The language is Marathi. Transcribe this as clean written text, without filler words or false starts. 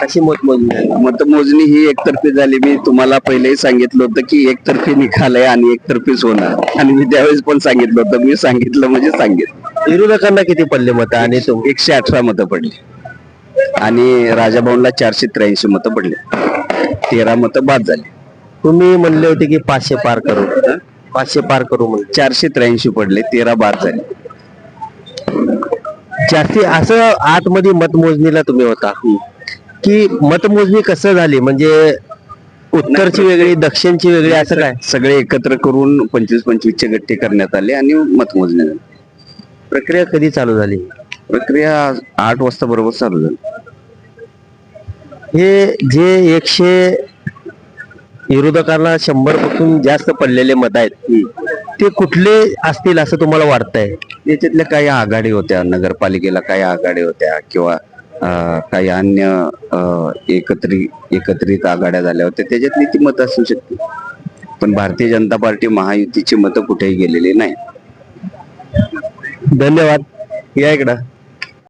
कशी मतमोजणी झाली? मतमोजणी ही एकतर्फी झाली. मी तुम्हाला पहिलेही सांगितलं होतं की एकतर्फी निकाल आहे आणि एकतर्फीच होणार, आणि मी त्यावेळेस पण सांगितलं होतं. मी सांगितलं म्हणजे सांगितलं. विरोधकांना किती पडले मत आणि 118 मतं पडली आणि राजाभाऊंला 483 मतं पडली. 13 मतं बाद झाली. तुम्ही म्हणले होते की 500 पार करू, 500 पार करू म्हणून. 483 पडले, 13 बाद झाले. जास्ती असं आतमध्ये मतमोजणीला तुम्ही होता की मतमोजणी कसं झाली, म्हणजे उत्तरची वेगळी दक्षिणची वेगळी असं काय? सगळे एकत्र करून 25-25 चे गट्टे करण्यात आले आणि मतमोजणी झाली. प्रक्रिया कधी चालू झाली? प्रक्रिया 8 वाजता बरोबर चालू झाली. हे जे 100 विरोधकांना 100 पासून जास्त पडलेले मत आहेत ते कुठले असतील असं तुम्हाला वाटतंय? याच्यातल्या काही आघाडी होत्या, नगरपालिकेला काही आघाडी होत्या किंवा काही अन्य एकत्रित आघाड्या झाल्या होत्या, त्याच्यातली ती मतं असू शकते. पण भारतीय जनता पार्टी महायुतीची मतं कुठेही गेलेली नाही. धन्यवाद. या इकडं.